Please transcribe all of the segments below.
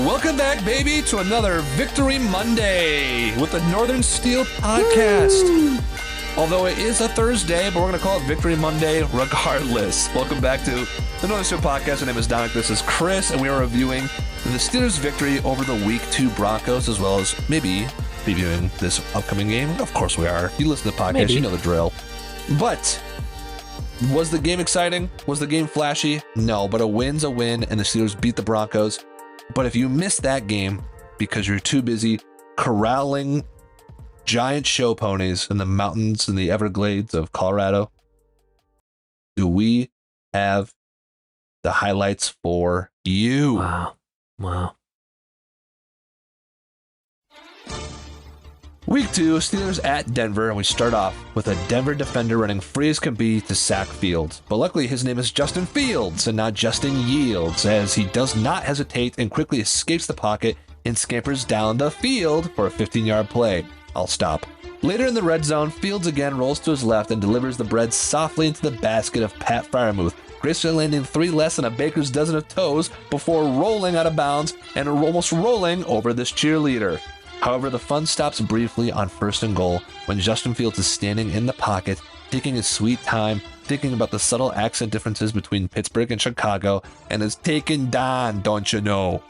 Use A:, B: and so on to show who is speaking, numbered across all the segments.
A: Welcome back, baby, to another Victory Monday with the Northern Steel Podcast. Woo! Although it is a Thursday, but we're going to call it Victory Monday regardless. Welcome back to the Northern Steel Podcast. My name is Dominic. This is Chris, and we are reviewing the Steelers' victory over the Week 2 Broncos, as well as maybe previewing this upcoming game. Of course we are. You listen to the podcast, You know the drill. But was the game exciting? Was the game flashy? No, but a win's a win, and the Steelers beat the Broncos. But if you missed that game because you're too busy corralling giant show ponies in the mountains and the Everglades of Colorado, do we have the highlights for you?
B: Wow.
A: Week 2, Steelers at Denver, and we start off with a Denver defender running free as can be to sack Fields. But luckily his name is Justin Fields and not Justin Yields, as he does not hesitate and quickly escapes the pocket and scampers down the field for a 15-yard play. I'll stop. Later in the red zone, Fields again rolls to his left and delivers the bread softly into the basket of Pat Freiermuth, gracefully landing 3 less than a baker's dozen of toes before rolling out of bounds and almost rolling over this cheerleader. However, the fun stops briefly on 1st and goal when Justin Fields is standing in the pocket, taking his sweet time, thinking about the subtle accent differences between Pittsburgh and Chicago, and is taken down, don't you know?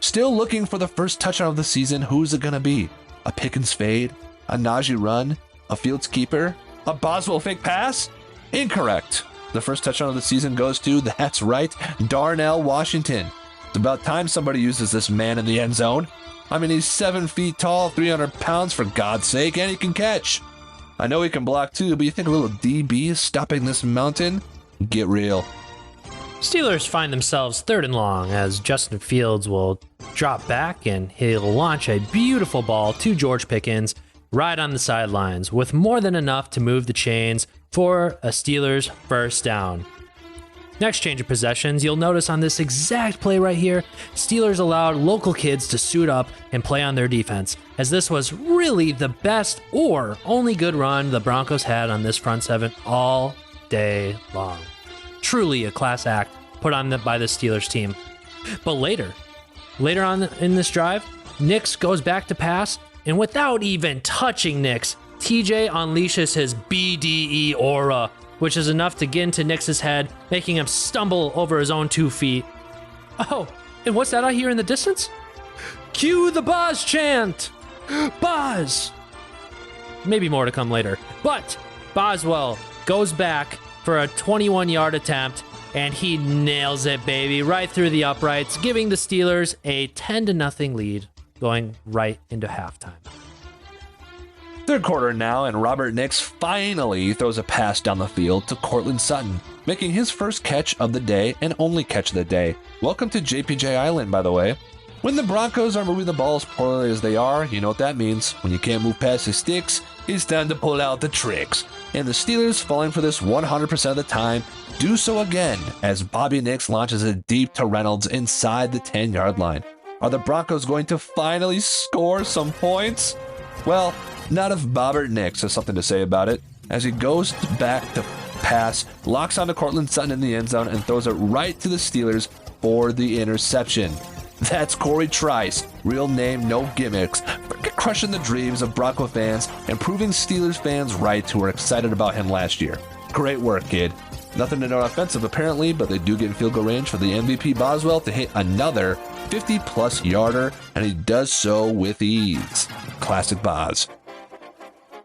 A: Still looking for the first touchdown of the season. Who's it going to be? A Pickens fade? A Najee run? A Fields keeper? A Boswell fake pass? Incorrect. The first touchdown of the season goes to, that's right, Darnell Washington. It's about time somebody uses this man in the end zone. I mean, he's 7 feet tall, 300 pounds for God's sake, and he can catch. I know he can block too, but you think a little DB is stopping this mountain? Get real.
B: Steelers find themselves 3rd and long as Justin Fields will drop back and he'll launch a beautiful ball to George Pickens right on the sidelines with more than enough to move the chains for a Steelers first down. Next change of possessions, you'll notice on this exact play right here, Steelers allowed local kids to suit up and play on their defense, as this was really the best or only good run the Broncos had on this front seven all day long. Truly a class act put on by the Steelers team. But later on in this drive, Nix goes back to pass, and without even touching Nix, TJ unleashes his BDE aura, which is enough to get into Nix's head, making him stumble over his own 2 feet. Oh, and what's that I hear in the distance? Cue the Boz chant! Boz! Maybe more to come later. But Boswell goes back for a 21-yard attempt, and he nails it, baby, right through the uprights, giving the Steelers a 10-0 lead, going right into halftime.
A: 3rd quarter now, and Robert Nix finally throws a pass down the field to Cortland Sutton, making his first catch of the day and only catch of the day. Welcome to JPJ Island, by the way. When the Broncos are moving the ball as poorly as they are, you know what that means. When you can't move past the sticks, it's time to pull out the tricks. And the Steelers, falling for this 100% of the time, do so again as Bobby Nix launches it deep to Reynolds inside the 10-yard line. Are the Broncos going to finally score some points? Well, not if Bobbert Nix has something to say about it, as he goes back to pass, locks onto Cortland Sutton in the end zone, and throws it right to the Steelers for the interception. That's Corey Trice, real name, no gimmicks, crushing the dreams of Bronco fans and proving Steelers fans right who were excited about him last year. Great work, kid. Nothing to note offensive apparently, but they do get in field goal range for the MVP Boswell to hit another 50-plus yarder, and he does so with ease. Classic Boz.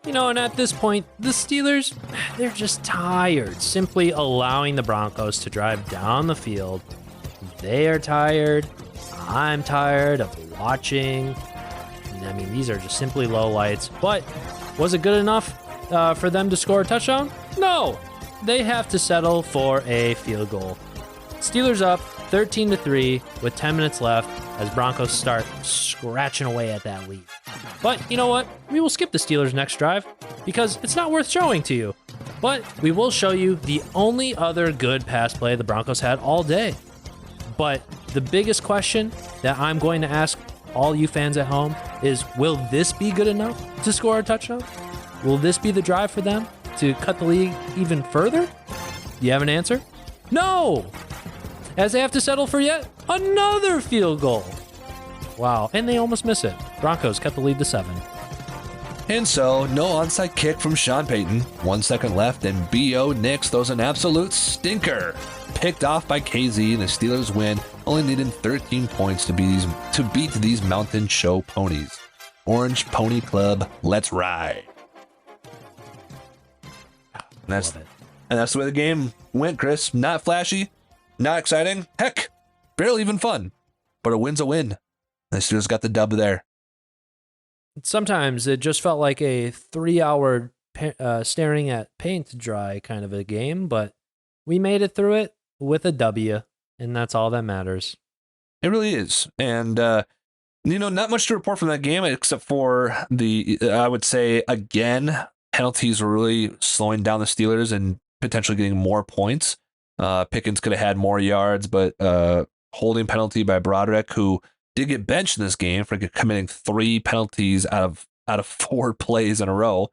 B: You know, and at this point, the Steelers, they're just tired, simply allowing the Broncos to drive down the field. They are tired. I'm tired of watching. I mean, these are just simply lowlights. But was it good enough for them to score a touchdown? No. They have to settle for a field goal. Steelers up 13-3 with 10 minutes left as Broncos start scratching away at that lead. But you know what? We will skip the Steelers' next drive because it's not worth showing to you. But we will show you the only other good pass play the Broncos had all day. But the biggest question that I'm going to ask all you fans at home is, will this be good enough to score a touchdown? Will this be the drive for them to cut the lead even further? Do you have an answer? No! As they have to settle for yet another field goal. Wow. And they almost miss it. Broncos cut the lead to 7.
A: And so, no onside kick from Sean Payton. 1 second left, and B.O. Nix throws an absolute stinker. Picked off by KZ, and the Steelers win, only needing 13 points to beat these Mountain Show ponies. Orange Pony Club, let's ride. And that's the way the game went, Chris. Not flashy, not exciting, heck, barely even fun. But a win's a win. The Steelers got the dub there.
B: Sometimes it just felt like a 3-hour staring at paint dry kind of a game, but we made it through it with a W, and that's all that matters.
A: It really is. And, not much to report from that game except for I would say, again, penalties were really slowing down the Steelers and potentially getting more points. Pickens could have had more yards, but holding penalty by Broderick, who did get benched in this game for committing 3 penalties out of 4 plays in a row.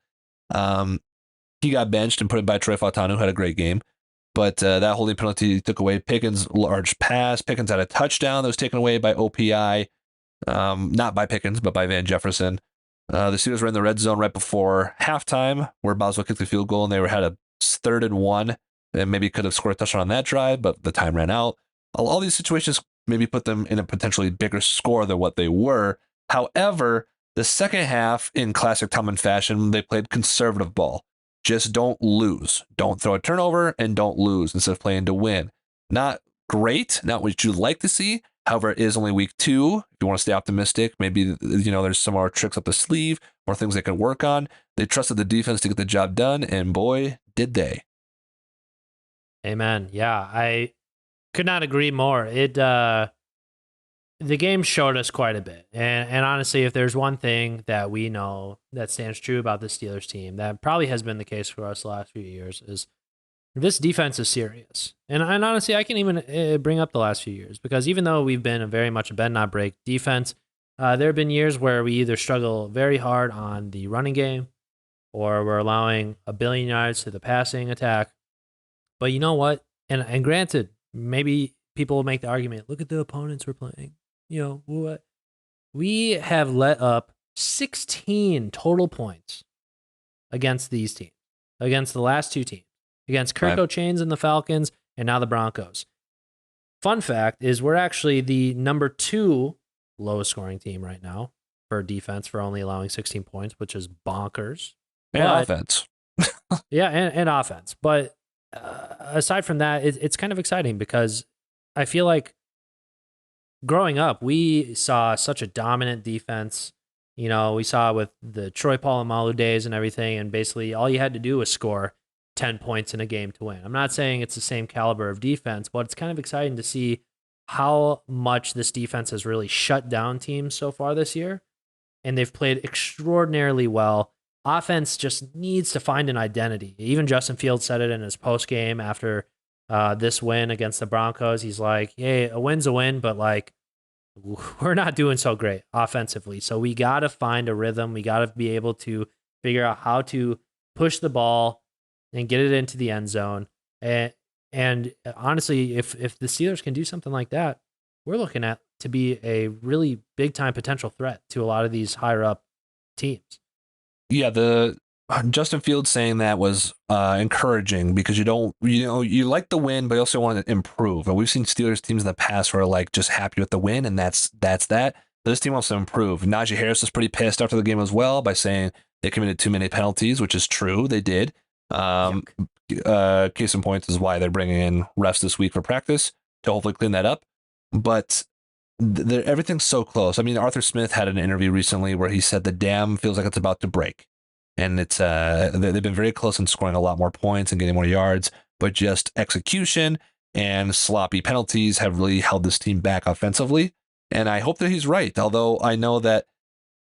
A: He got benched and put in by Troy Fautanu, who had a great game. But that holding penalty took away Pickens' large pass. Pickens had a touchdown that was taken away by OPI. Not by Pickens, but by Van Jefferson. The Steelers were in the red zone right before halftime, where Boswell kicked the field goal, and they had a 3rd and 1, and maybe could have scored a touchdown on that drive, but the time ran out. All these situations maybe put them in a potentially bigger score than what they were. However, the second half, in classic Tomlin fashion, they played conservative ball. Just don't lose. Don't throw a turnover and don't lose instead of playing to win. Not great, not what you'd like to see. However, it is only week 2. If you want to stay optimistic, maybe there's some more tricks up the sleeve, more things they can work on. They trusted the defense to get the job done, and boy, did they.
B: Amen. Yeah, I could not agree more. The game showed us quite a bit. And honestly, if there's one thing that we know that stands true about the Steelers team, that probably has been the case for us the last few years, is this defense is serious. And honestly, I can even bring up the last few years, because even though we've been very much a bend not break defense, there have been years where we either struggle very hard on the running game, or we're allowing 1 billion yards to the passing attack. But you know what? And granted, maybe people will make the argument, look at the opponents we're playing. What? We have let up 16 total points against these teams, against the last 2 teams, against Kirk O'Chains and the Falcons, and now the Broncos. Fun fact is we're actually the number 2 lowest scoring team right now for defense, for only allowing 16 points, which is bonkers.
A: And offense.
B: Yeah, and offense. But aside from that, it's kind of exciting, because I feel like growing up, we saw such a dominant defense. We saw with the Troy Polamalu days and everything, and basically all you had to do was score 10 points in a game to win. I'm not saying it's the same caliber of defense, but it's kind of exciting to see how much this defense has really shut down teams so far this year, and they've played extraordinarily well. Offense just needs to find an identity. Even Justin Fields said it in his post game after this win against the Broncos. He's like, hey, a win's a win, but we're not doing so great offensively. So we got to find a rhythm. We got to be able to figure out how to push the ball and get it into the end zone. And honestly, if the Steelers can do something like that, we're looking at to be a really big time potential threat to a lot of these higher up teams.
A: Yeah, the Justin Fields saying that was encouraging, because you like the win, but you also want to improve. And we've seen Steelers teams in the past who are just happy with the win, and that's that. This team wants to improve. Najee Harris was pretty pissed after the game as well by saying they committed too many penalties, which is true. They did. Case in point is why they're bringing in refs this week for practice to hopefully clean that up. But everything's so close. I mean, Arthur Smith had an interview recently where he said the dam feels like it's about to break. And it's they've been very close in scoring a lot more points and getting more yards, but just execution and sloppy penalties have really held this team back offensively. And I hope that he's right, although I know that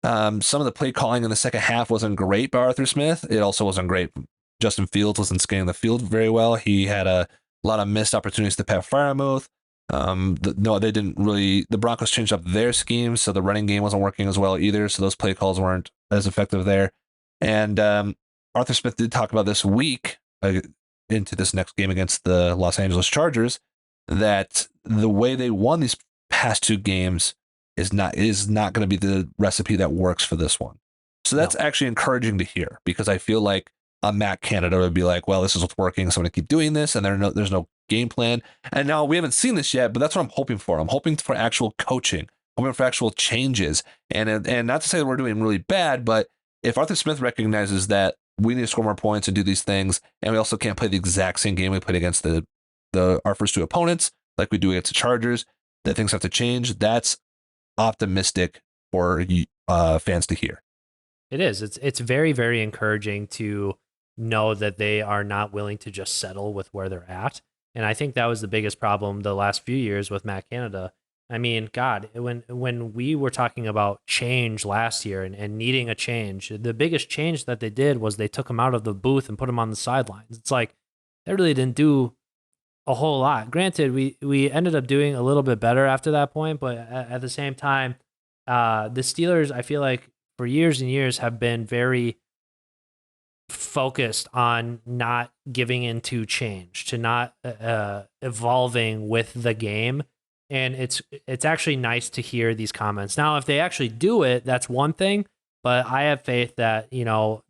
A: some of the play calling in the second half wasn't great by Arthur Smith. It also wasn't great. Justin Fields wasn't scanning the field very well. He had a lot of missed opportunities to Pat Freiermuth. They didn't really. The Broncos changed up their schemes, so the running game wasn't working as well either. So those play calls weren't as effective there. And Arthur Smith did talk about this week into this next game against the Los Angeles Chargers, that the way they won these past 2 games is not going to be the recipe that works for this one. So that's actually encouraging to hear, because I feel like Matt Canada would be like, well, this is what's working, so I'm going to keep doing this, and there's no game plan. And now we haven't seen this yet, but that's what I'm hoping for. I'm hoping for actual coaching, hoping for actual changes, and not to say that we're doing really bad, but if Arthur Smith recognizes that we need to score more points and do these things, and we also can't play the exact same game we played against our first two opponents, like we do against the Chargers, that things have to change. That's optimistic for fans to hear.
B: It is. It's very, very encouraging to know that they are not willing to just settle with where they're at. And I think that was the biggest problem the last few years with Matt Canada. I mean, God, when we were talking about change last year and needing a change, the biggest change that they did was they took him out of the booth and put him on the sidelines. It's like they really didn't do a whole lot. Granted, we ended up doing a little bit better after that point, but at the same time, the Steelers, I feel like for years and years, have been very focused on not giving into change, to not evolving with the game. And it's actually nice to hear these comments. Now, if they actually do it, that's one thing, but I have faith that,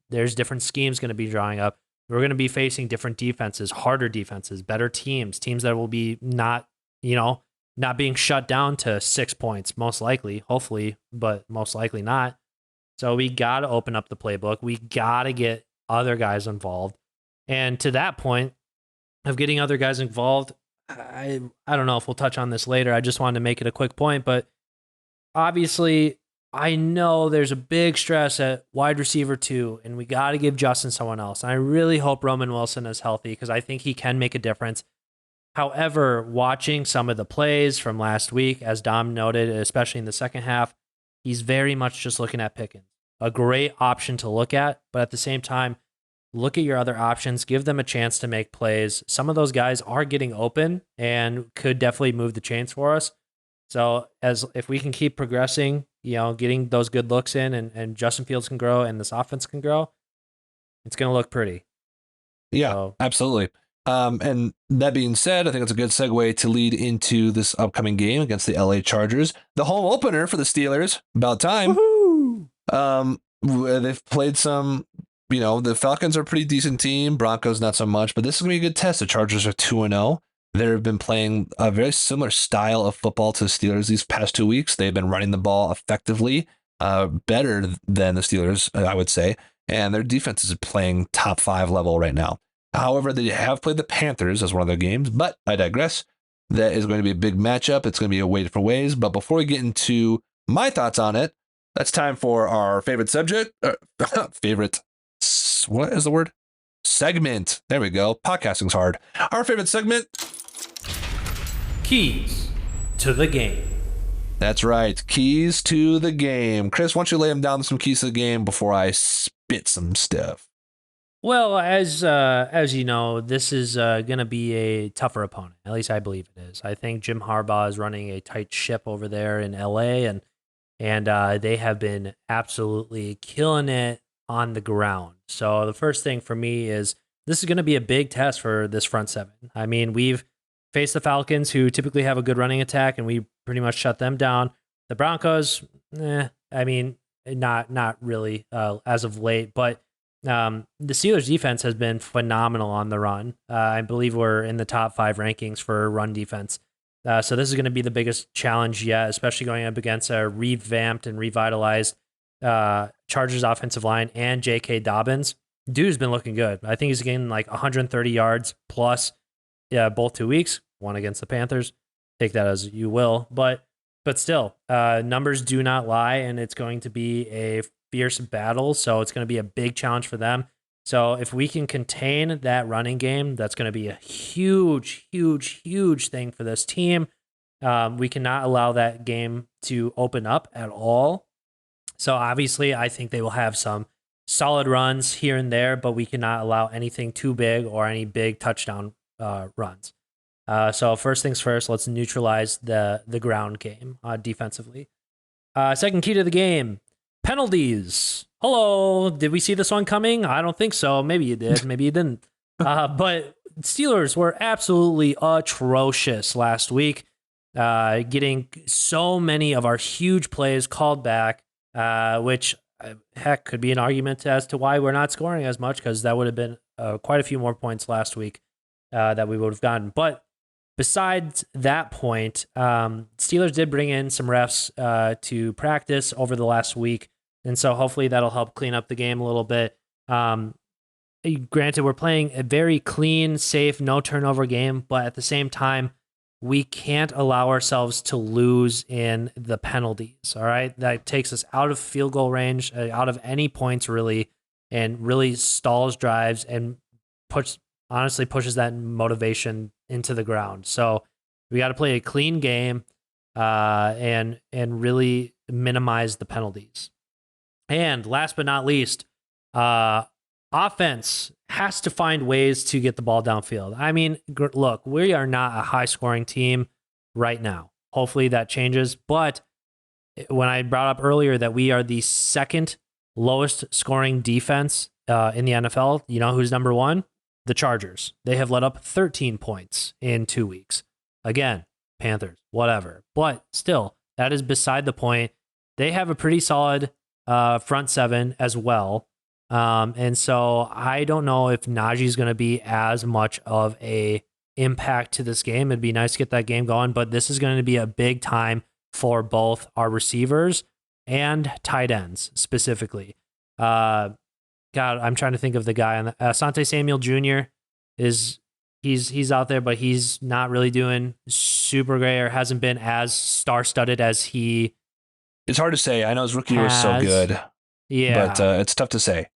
B: there's different schemes going to be drawing up. We're going to be facing different defenses, harder defenses, better teams that will be not being shut down to 6 points, most likely, hopefully, but most likely not. So we got to open up the playbook. We got to get other guys involved. And to that point of getting other guys involved, I don't know if we'll touch on this later. I just wanted to make it a quick point, but obviously I know there's a big stress at wide receiver 2, and we got to give Justin someone else. And I really hope Roman Wilson is healthy, because I think he can make a difference. However, watching some of the plays from last week, as Dom noted, especially in the second half, he's very much just looking at Pickens. A great option to look at, but at the same time, look at your other options, give them a chance to make plays. Some of those guys are getting open and could definitely move the chains for us. So if we can keep progressing, getting those good looks in, and Justin Fields can grow and this offense can grow, it's going to look pretty.
A: Yeah, absolutely. And that being said, I think it's a good segue to lead into this upcoming game against the LA Chargers, the home opener for the Steelers. About time. Woohoo! They've played some, the Falcons are a pretty decent team. Broncos, not so much, but this is going to be a good test. The Chargers are 2-0. They've been playing a very similar style of football to the Steelers these past 2 weeks. They've been running the ball effectively, better than the Steelers, I would say. And their defense is playing top 5 level right now. However, they have played the Panthers as one of their games, but I digress. That is going to be a big matchup. It's going to be a way different ways. But before we get into my thoughts on it, that's time for our favorite subject. What is the word? Segment. There we go. Podcasting's hard. Our favorite segment.
B: Keys to the game.
A: That's right. Keys to the game. Chris, why don't you lay them down some keys to the game before I spit some stuff?
B: Well, as you know, this is going to be a tougher opponent. At least I believe it is. I think Jim Harbaugh is running a tight ship over there in LA, and they have been absolutely killing it on the ground. So the first thing for me is this is going to be a big test for this front seven. I mean, we've faced the Falcons, who typically have a good running attack, and we pretty much shut them down. The Broncos, I mean, not really as of late, but the Steelers defense has been phenomenal on the run. I believe we're in the top 5 rankings for run defense. So this is going to be the biggest challenge yet, especially going up against a revamped and revitalized Chargers offensive line and J.K. Dobbins. Dude's been looking good. I think he's getting like 130 yards plus both 2 weeks, one against the Panthers. Take that as you will. But still, numbers do not lie, and it's going to be a fierce battle. So it's going to be a big challenge for them. So if we can contain that running game, that's going to be a huge, huge, huge thing for this team. We cannot allow that game to open up at all. So obviously, I think they will have some solid runs here and there, but we cannot allow anything too big or any big touchdown runs. So first things first, let's neutralize the ground game defensively. Second key to the game, penalties. Hello, did we see this one coming? I don't think so. Maybe you did, maybe you didn't. But Steelers were absolutely atrocious last week. getting so many of our huge plays called back, which heck could be an argument as to why we're not scoring as much, because that would have been quite a few more points last week that we would have gotten. But besides that point, Steelers did bring in some refs to practice over the last week, and so hopefully that'll help clean up the game a little bit. Granted, we're playing a very clean, safe, no turnover game, but at the same time, we can't allow ourselves to lose in the penalties. All right, that takes us out of field goal range, out of any points really, and really stalls drives and pushes that motivation into the ground. So we got to play a clean game and really minimize the penalties. And last but not least, offense has to find ways to get the ball downfield. I mean, look, we are not a high-scoring team right now. Hopefully that changes. But when I brought up earlier that we are the second lowest scoring defense in the NFL, you know who's number one? The Chargers. They have let up 13 points in 2 weeks. Again, Panthers, whatever. But still, that is beside the point. They have a pretty solid front seven as well. And so I don't know if Najee's going to be as much of a impact to this game. It'd be nice to get that game going, but this is going to be a big time for both our receivers and tight ends specifically. God, I'm trying to think of the guy on Asante Samuel Jr. He's out there, but he's not really doing super great or hasn't been as star-studded as he.
A: It's hard to say. I know his rookie year was so good.
B: Yeah,
A: but it's tough to say.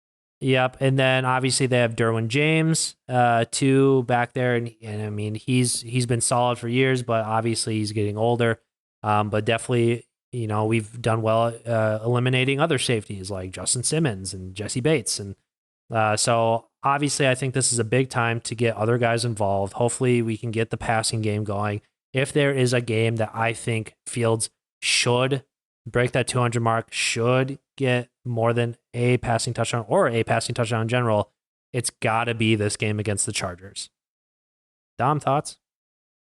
B: Yep, and then obviously they have Derwin James too back there, and I mean he's been solid for years, but obviously he's getting older. But definitely, you know, we've done well eliminating other safeties like Justin Simmons and Jesse Bates, and so obviously I think this is a big time to get other guys involved. Hopefully we can get the passing game going. If there is a game that I think Fields should break that 200 mark, should get more than a passing touchdown or a passing touchdown in general, it's got to be this game against the Chargers. Dom, thoughts?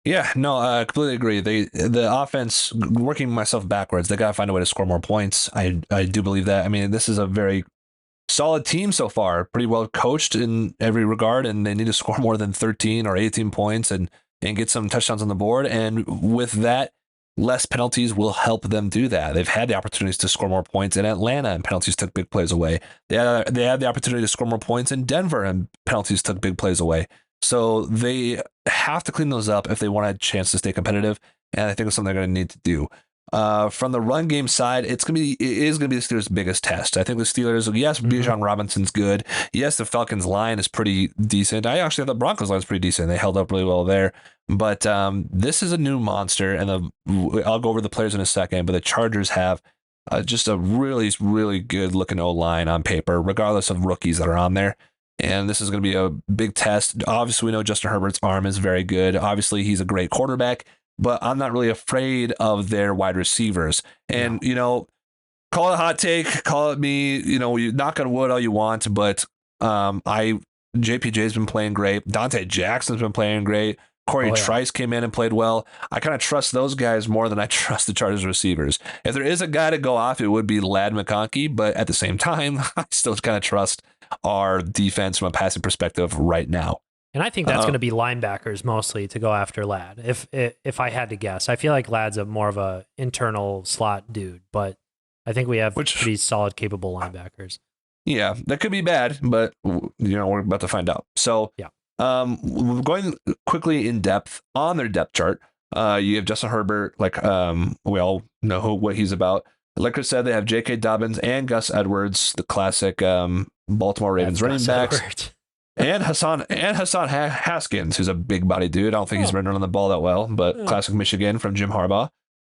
A: Yeah, no, I completely agree. The offense, working myself backwards, they got to find a way to score more points. I do believe that. I mean, this is a very solid team so far, pretty well coached in every regard, and they need to score more than 13 or 18 points and get some touchdowns on the board. And with that, less penalties will help them do that. They've had the opportunities to score more points in Atlanta, and penalties took big plays away. They had the opportunity to score more points in Denver, and penalties took big plays away. So they have to clean those up if they want a chance to stay competitive, and I think it's something they're going to need to do. From the run game side, it is going to be the Steelers' biggest test. I think the Steelers, yes, Bijan Robinson's good. Yes, the Falcons' line is pretty decent. I actually thought the Broncos' line is pretty decent. They held up really well there. But this is a new monster, and I'll go over the players in a second, but the Chargers have just a really, really good-looking O-line on paper, regardless of rookies that are on there. And this is going to be a big test. Obviously, we know Justin Herbert's arm is very good. Obviously, he's a great quarterback, but I'm not really afraid of their wide receivers. And, you know, call it a hot take, call it me, you know, you knock on wood all you want, but JPJ's been playing great. Dante Jackson's been playing great. Corey Trice came in and played well. I kind of trust those guys more than I trust the Chargers receivers. If there is a guy to go off, it would be Ladd McConkey, but at the same time, I still kind of trust our defense from a passing perspective right now.
B: And I think that's going to be linebackers mostly to go after Ladd. If I had to guess, I feel like Ladd's more of a internal slot dude, but I think we have pretty solid, capable linebackers.
A: Yeah, that could be bad, but you know we're about to find out. So
B: yeah.
A: Going quickly in depth on their depth chart, you have Justin Herbert, like we all know what he's about. Like I said, they have J.K. Dobbins and Gus Edwards, the classic Baltimore Ravens running backs, and Hassan Haskins, who's a big body dude. I don't think he's running on the ball that well, but classic Michigan from Jim Harbaugh.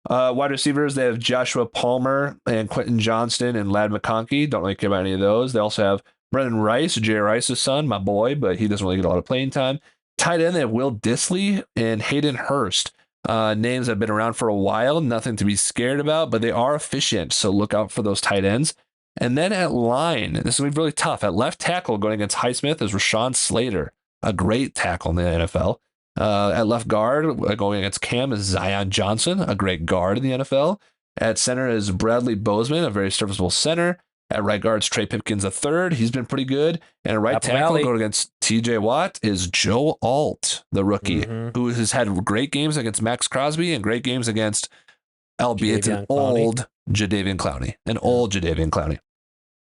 A: Wide receivers, they have Joshua Palmer and Quentin Johnston and Ladd McConkey. Don't really care about any of those. They also have Brendan Rice, Jay Rice's son, my boy, but he doesn't really get a lot of playing time. Tight end, they have Will Dissly and Hayden Hurst. Names that have been around for a while, nothing to be scared about, but they are efficient, so look out for those tight ends. And then at line, this is going to be really tough. At left tackle, going against Highsmith, is Rashawn Slater, a great tackle in the NFL. At left guard, going against Cam, is Zion Johnson, a great guard in the NFL. At center is Bradley Bozeman, a very serviceable center. At right guard is Trey Pipkins III. He's been pretty good. And at right
B: Apple
A: tackle,
B: Valley.
A: going against TJ Watt, is Joe Alt, the rookie, who has had great games against Max Crosby and great games against, albeit an old Jadeveon Clowney.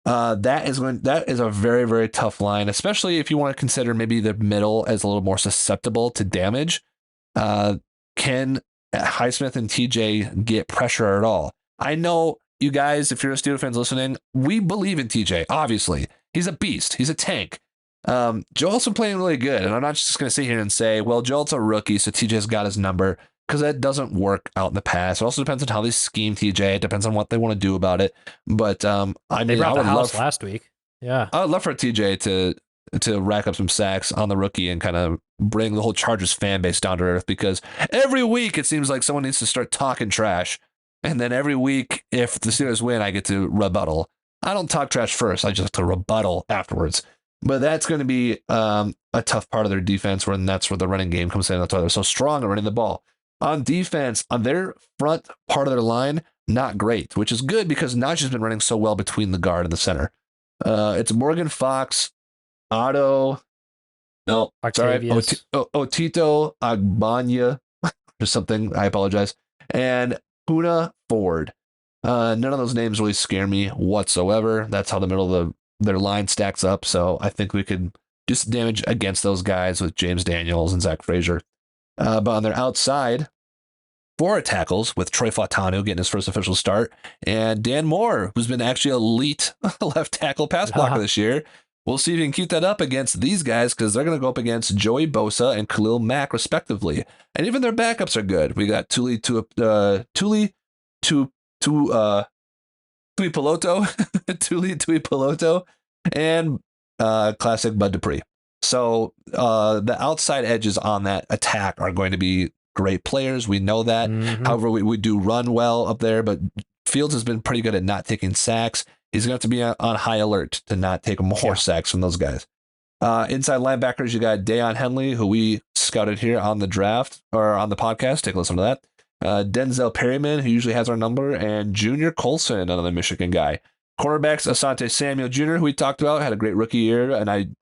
A: That is a very, very tough line, especially if you want to consider maybe the middle as a little more susceptible to damage. Can Highsmith and TJ get pressure at all? I know you guys, if you're a Steelers fans listening, we believe in TJ. Obviously, he's a beast. He's a tank. Joel's been playing really good, and I'm not just going to sit here and say, well, Joel's a rookie, so TJ's got his number, because that doesn't work out in the past. It also depends on how they scheme TJ. It depends on what they want to do about it. But I mean,
B: they brought
A: I would
B: the house
A: love
B: last week. Yeah,
A: I would love for TJ to rack up some sacks on the rookie and kind of bring the whole Chargers fan base down to earth, because every week it seems like someone needs to start talking trash. And then every week, if the Steelers win, I get to rebuttal. I don't talk trash first. I just have to rebuttal afterwards. But that's going to be a tough part of their defense, and that's where the running game comes in. That's why they're so strong at running the ball. On defense, on their front part of their line, not great, which is good because Najee's been running so well between the guard and the center. It's Morgan Fox, Otto, no,
B: Octavius.
A: sorry, Otito Agbanya, or something. I apologize. And Puna Ford. None of those names really scare me whatsoever. That's how the middle of their line stacks up. So I think we could do some damage against those guys with James Daniels and Zach Frazier. But on their outside, 4 tackles with Troy Fautanu getting his first official start, and Dan Moore, who's been actually elite left tackle pass blocker this year. We'll see if you can keep that up against these guys, because they're going to go up against Joey Bosa and Khalil Mack, respectively. And even their backups are good. We got Tuli Tuipulotu, Tuli Tuipulotu, and classic Bud Dupree. So the outside edges on that attack are going to be great players. We know that. However, we do run well up there, but Fields has been pretty good at not taking sacks. He's going to have to be on high alert to not take more sacks from those guys. Inside linebackers, you got Deion Henley, who we scouted here on the draft or on the podcast. Take a listen to that. Denzel Perryman, who usually has our number, and Junior Colson, another Michigan guy. Cornerbacks, Asante Samuel Jr., who we talked about, had a great rookie year, and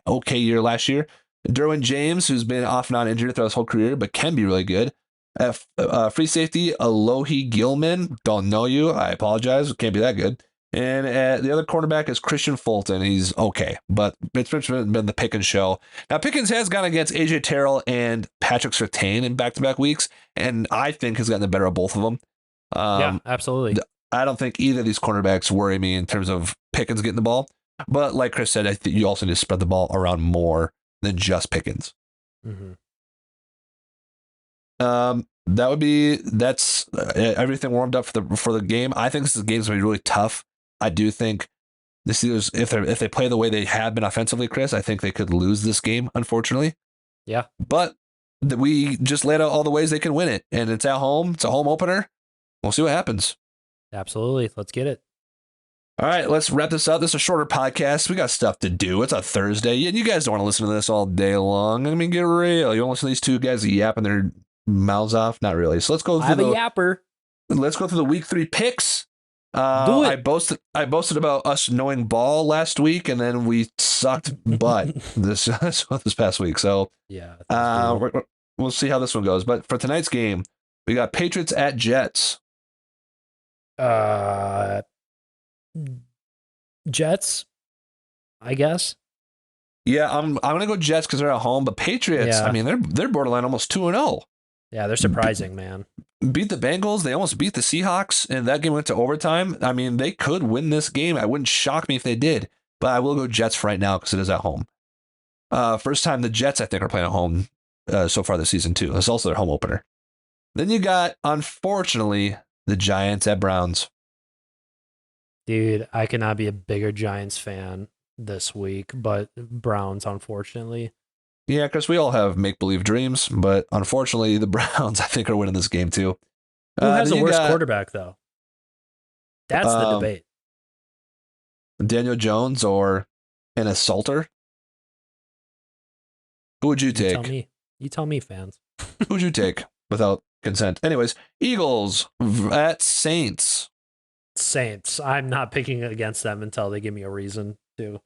A: okay year last year. Derwin James, who's been off and on injured throughout his whole career, but can be really good. Free safety, Alohi Gilman. Don't know you. I apologize. Can't be that good. And the other cornerback is Christian Fulton. He's okay, but it's been the Pickens show. Now, Pickens has gone against AJ Terrell and Patrick Surtain in back-to-back weeks, and I think has gotten the better of both of them.
B: Yeah, absolutely.
A: I don't think either of these cornerbacks worry me in terms of Pickens getting the ball. But like Chris said, I think you also need to spread the ball around more than just Pickens. That's everything warmed up for the game. I think this game's gonna be really tough. I do think the Steelers, if they play the way they have been offensively, Chris, I think they could lose this game, unfortunately.
B: Yeah.
A: But we just laid out all the ways they can win it, and it's at home. It's a home opener. We'll see what happens.
B: Absolutely. Let's get it.
A: All right, let's wrap this up. This is a shorter podcast. We got stuff to do. It's a Thursday, and you guys don't want to listen to this all day long. I mean, get real. You want to listen to these two guys yapping their mouths off? Not really. So let's go through Let's go through the week 3 picks.
B: Do it.
A: I boasted about us knowing ball last week, and then we sucked butt this past week. So
B: yeah,
A: we'll see how this one goes. But for tonight's game, we got Patriots at Jets.
B: Jets, I guess.
A: Yeah, I'm gonna go Jets because they're at home. But Patriots, I mean, they're borderline almost 2-0.
B: Yeah, they're surprising, man.
A: Beat the Bengals. They almost beat the Seahawks, and that game went to overtime. I mean, they could win this game. It wouldn't shock me if they did. But I will go Jets for right now because it is at home. First time the Jets, I think, are playing at home so far this season too. It's also their home opener. Then you got, unfortunately, the Giants at Browns.
B: Dude, I could not be a bigger Giants fan this week, but Browns, unfortunately.
A: Yeah, because we all have make-believe dreams, but unfortunately, the Browns, I think, are winning this game too.
B: Who has the worst quarterback, though? That's the debate.
A: Daniel Jones or an assaulter? Who would you take?
B: Tell me. You tell me, fans.
A: Who'd you take without consent? Anyways, Eagles at Saints.
B: Saints. I'm not picking against them until they give me a reason to.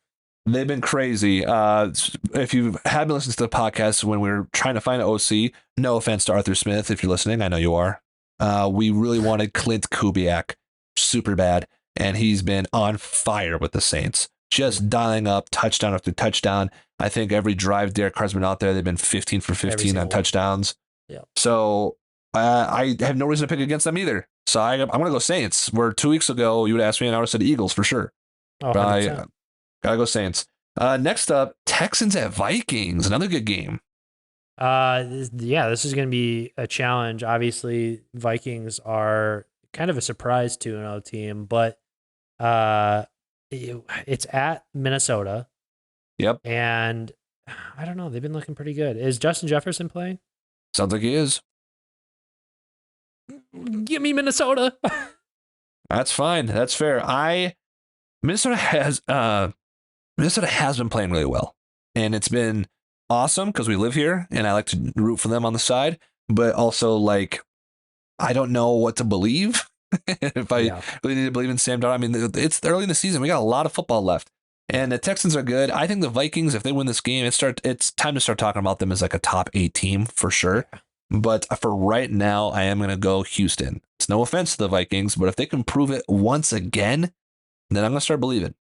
A: They've been crazy. If you have been listening to the podcast when we were trying to find an OC, no offense to Arthur Smith, if you're listening, I know you are. We really wanted Clint Kubiak super bad, and he's been on fire with the Saints, just dialing up touchdown after touchdown. I think every drive Derek Carr's been out there, they've been 15 for 15 on touchdowns.
B: Yeah.
A: So I have no reason to pick against them either. So I'm going to go Saints. Where 2 weeks ago you would ask me, and I would have said Eagles for sure.
B: Oh,
A: Gotta go Saints. Next up, Texans at Vikings. Another good game.
B: This is going to be a challenge. Obviously, Vikings are kind of a surprise 2-0 team, but it's at Minnesota.
A: Yep.
B: And I don't know. They've been looking pretty good. Is Justin Jefferson playing?
A: Sounds like he is.
B: Give me Minnesota.
A: That's fine. That's fair. Minnesota has been playing really well, and it's been awesome because we live here, and I like to root for them on the side. But also, like, I don't know what to believe if I really need to believe in Sam Darnold. I mean, it's early in the season. We got a lot of football left, and the Texans are good. I think the Vikings, if they win this game, it's time to start talking about them as like a top 8 team for sure. But for right now, I am going to go Houston. It's no offense to the Vikings, but if they can prove it once again, then I'm going to start believing.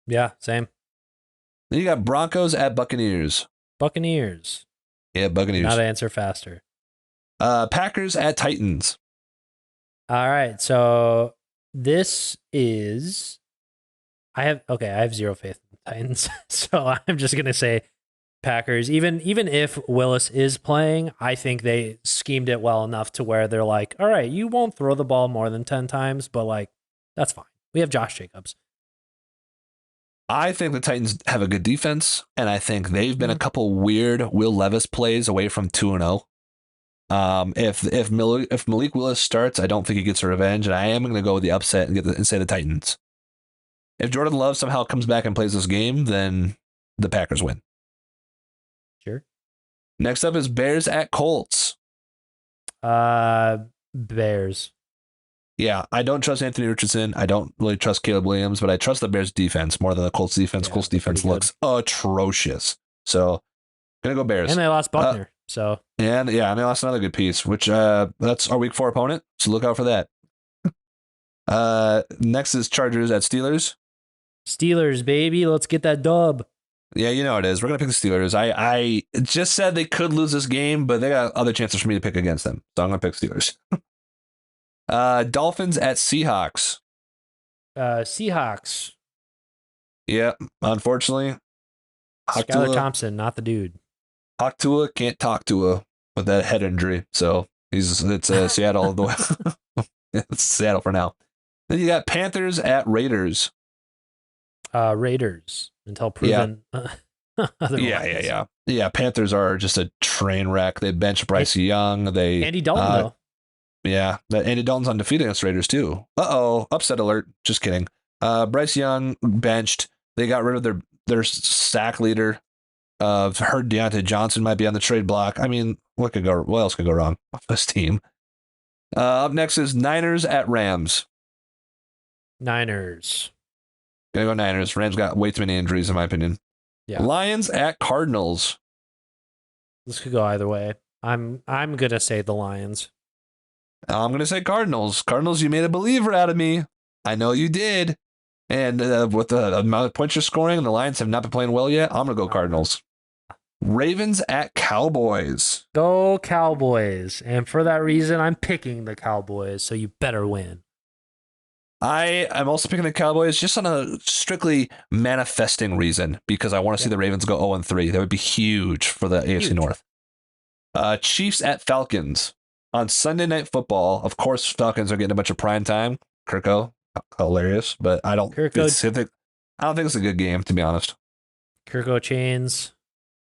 B: Yeah, same.
A: Then you got Broncos at Buccaneers.
B: Buccaneers.
A: Yeah, Buccaneers.
B: Not answer faster.
A: Packers at Titans.
B: All right, so this is... I have zero faith in the Titans, so I'm just going to say Packers. Even if Willis is playing, I think they schemed it well enough to where they're like, all right, you won't throw the ball more than 10 times, but like, that's fine. We have Josh Jacobs.
A: I think the Titans have a good defense, and I think they've been a couple weird Will Levis plays away from 2-0. If Malik Willis starts, I don't think he gets a revenge, and I am going to go with the upset and say the Titans. If Jordan Love somehow comes back and plays this game, then the Packers win.
B: Sure.
A: Next up is Bears at Colts.
B: Bears.
A: Yeah, I don't trust Anthony Richardson. I don't really trust Caleb Williams, but I trust the Bears defense more than the Colts defense.
B: Yeah,
A: Colts defense looks atrocious. So, gonna go Bears.
B: And they lost Buckner.
A: And they lost another good piece, which that's our week 4 opponent. So look out for that. Next is Chargers at Steelers.
B: Steelers, baby, let's get that dub.
A: Yeah, you know it is. We're gonna pick the Steelers. I just said they could lose this game, but they got other chances for me to pick against them. So I'm gonna pick Steelers. Dolphins at Seahawks.
B: Seahawks.
A: Yeah, unfortunately.
B: Skylar Thompson, not the dude.
A: Hawk Tua can't talk to a with that head injury. So it's Seattle the way. It's Seattle for now. Then you got Panthers at Raiders.
B: Raiders until proven.
A: Yeah. Yeah, Panthers are just a train wreck. They bench Bryce Young.
B: Andy Dalton though.
A: Yeah, Andy Dalton's undefeated against Raiders too. Upset alert. Just kidding. Bryce Young benched. They got rid of their sack leader. Heard Deontay Johnson might be on the trade block. I mean, what else could go wrong with this team? Up next is Niners at Rams.
B: Niners.
A: Gonna go Niners. Rams got way too many injuries, in my opinion.
B: Yeah.
A: Lions at Cardinals.
B: This could go either way. I'm gonna say the Lions.
A: I'm gonna say Cardinals. Cardinals, you made a believer out of me. I know you did. And with the amount of points you're scoring, and the Lions have not been playing well yet, I'm gonna go Cardinals. Ravens at Cowboys.
B: Go Cowboys. And for that reason, I'm picking the Cowboys, so you better win.
A: I am also picking the Cowboys just on a strictly manifesting reason because I want to see the Ravens go 0-3. That would be huge for the AFC North. Chiefs at Falcons. On Sunday Night Football, of course, Falcons are getting a bunch of prime time. Kirko, hilarious, but I don't think it's a good game, to be honest.
B: Kirko Chains,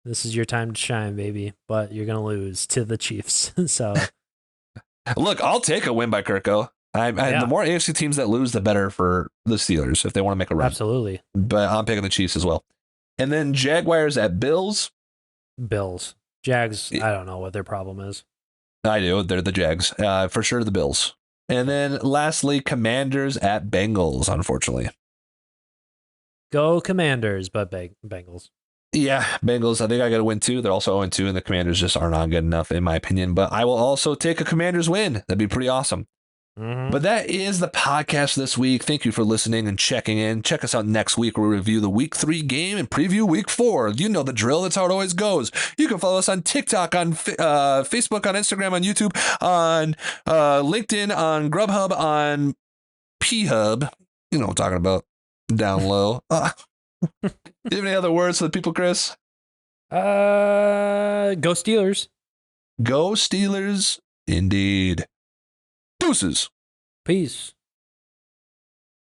B: this is your time to shine, baby, but you're going to lose to the Chiefs. So,
A: look, I'll take a win by Kirko. The more AFC teams that lose, the better for the Steelers if they want to make a run.
B: Absolutely.
A: But I'm picking the Chiefs as well. And then Jaguars at Bills.
B: Bills. Jags, I don't know what their problem is.
A: I do. They're the Jags. For sure, the Bills. And then lastly, Commanders at Bengals, unfortunately.
B: Go Commanders, but Bengals.
A: Yeah, Bengals, I think I got to win too. They're also 0-2, and the Commanders just are not good enough, in my opinion. But I will also take a Commanders win. That'd be pretty awesome.
B: Mm-hmm.
A: But that is the podcast this week. Thank you for listening and checking in. Check us out next week where we review the Week 3 game and preview Week 4. You know the drill. That's how it always goes. You can follow us on TikTok, on Facebook, on Instagram, on YouTube, on LinkedIn, on Grubhub, on P-Hub. You know what I'm talking about. Down low. Do you have any other words for the people, Chris?
B: Go Steelers.
A: Go Steelers, indeed. Deuces.
B: Peace.